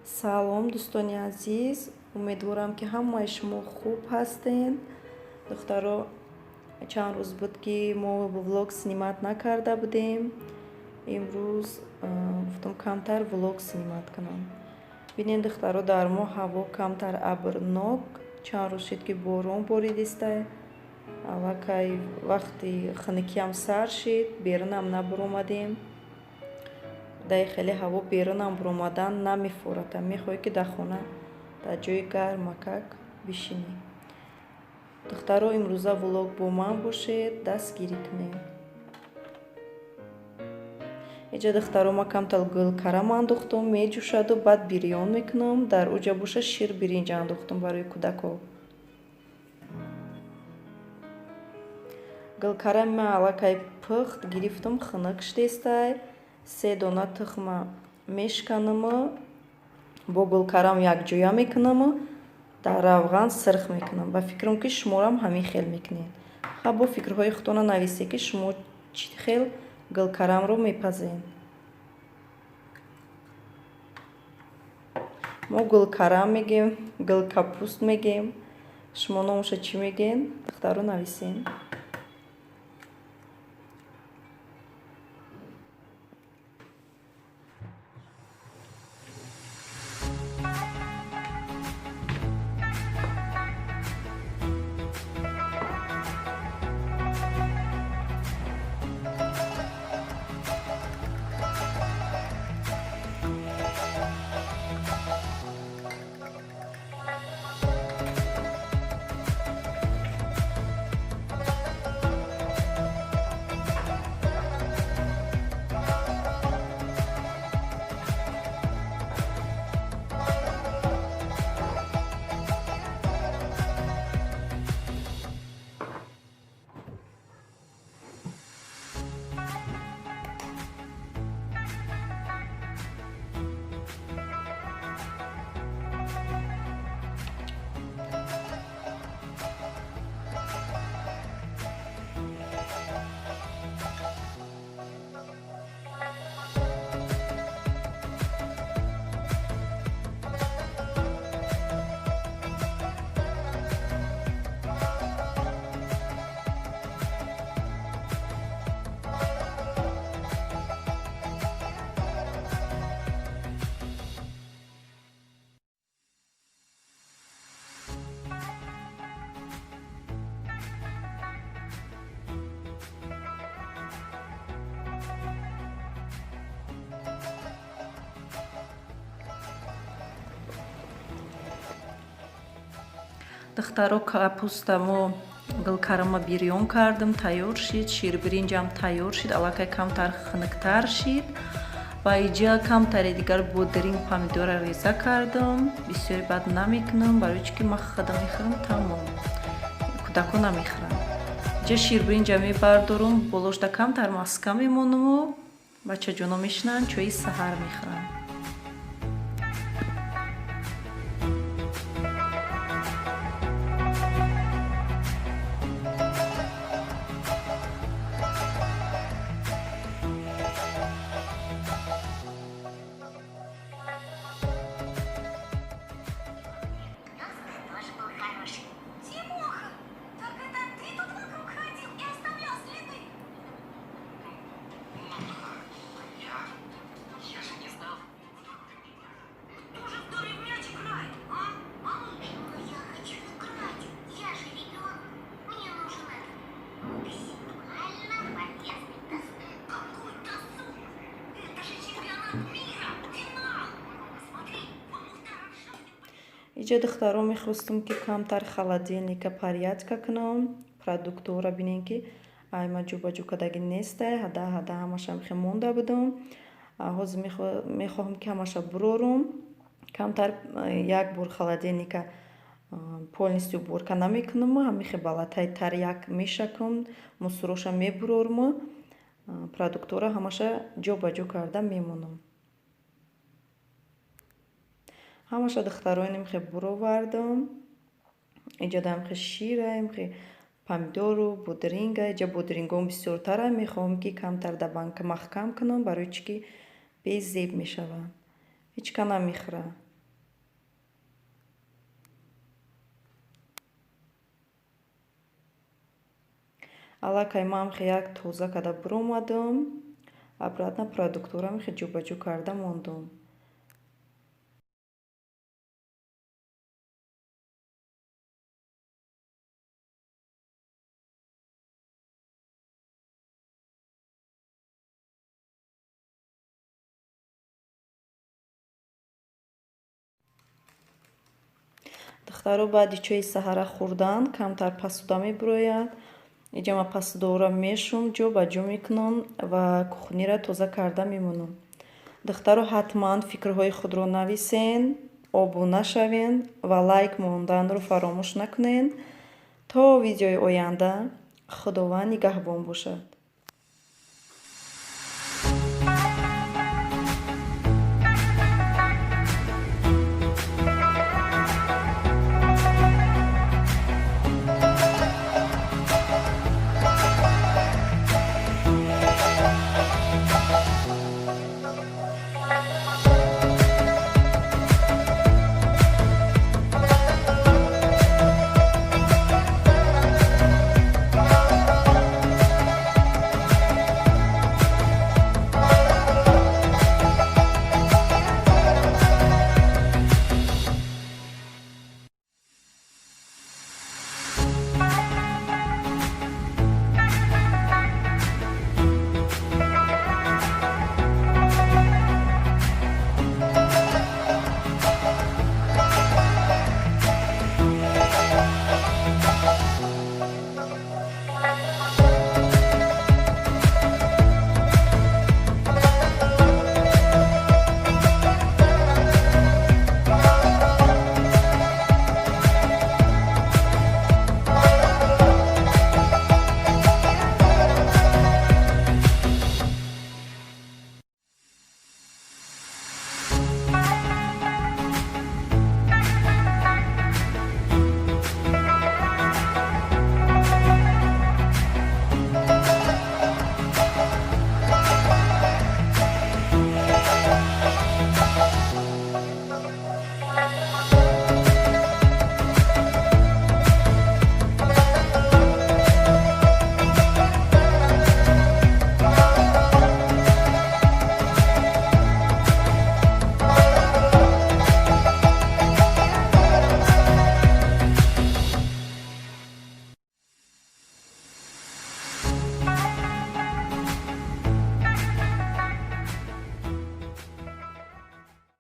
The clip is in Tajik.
Салом, дӯстони азиз. Умедворам, ки ҳамаи шумо хуб ҳастед. Духтаро, чанд рӯз буд, ки мо влог снимат накарда будем. Имрӯз гуфтам камтар влог снимат кунам. Бинед, духтаро, дар мо ҳаво камтар абрнок. Чанд рӯз шид, ки борон борид истай. Аллакай вақти хунукиам сар шид, берунам набуромадем. дай хеле ҳаво берунам буромадан намефората. Мехоҳӣ, ки дар хона дар ҷои гармакак бишинӣ. духтаро, имрӯза влог бо ман бошед, дастгирӣ кунем. иҷа духтаро, ма камтар гулкарам андохтам, меҷӯшаду баъд бирён мекунам. Дар уҷа боша шир биринҷ андохтам барои кӯдако. гулкарам ма аллакай пухт гирифтам, хунук шудестай. 3 дона тухма мешканам, бо гулкарам якҷоя мекунам, дар равған сирх мекунам. ба фикрам, ки шуморам ҳамин хел мекунед. ха бо фикрҳои худтона нависед, ки шумо чӣ хел гулкарамро мепазед. мо гулкарам мегем, гулкапуст мегем. шумо номаша чӣ мегем? духтаро нависед. духтаро, капустамо гулкарама бирён кардам, тайёр шид. Ширбиринҷам тайёр шид, аллакай камтар хунуктар шид. ва иҷа камтаре дигар бодринг помидора реза кардам. бисёре бад намекунам, барои чӣ ки ман худам мехӯрам, тамом кӯдако намехӯрам. иҷа ширбиринҷа мебардорам, болошда камтар маска мемонаму бачаҷоно мешинанд, чои саҳар мехӯрам. иҷа духтаро, мехостам, ки камтар холодильника порядка кунам. продуктора бинем, ки айма ҷӯбаҷӯ кадаги нестай. ҳада ҳамаша мехем монда будам. ҳозир мехоҳам, ки ҳамаша бурорум. камтар як бор холодильника полностью уборка намекунам. ҳамихе балатаи таряк мешакам, мусороша мебурорум. продуктора ҳамаша ҷӯбаҷӯ карда мемонам. ҳамаша духтарои мехе буровардам. иҷа дамхе шира, мехе помидору бодринга. иҷа бодрингом бисёртара. мехоҳам, ки камтар дар банка маҳкам кунам, барои чӣ ки безеб мешаванд. ҳеч ка намехӯрам. аллакай ман як тоза карда биромадам, обратно продуктурам ҷӯбаҷӯ карда мондум. духтаро баъди чойи саҳара хӯрдан камтар посуда мебирояд. Инҷа ман посудаҳоро мешум, ҷӯбаҷӯ мекунам ва кухниро тоза карда мемонам. духтаро ҳатман фикрҳои худро нависен, обуна шавен ва лайк монданро фаромӯш накунед. То видеои оянда. Худованд нигаҳбон бошад.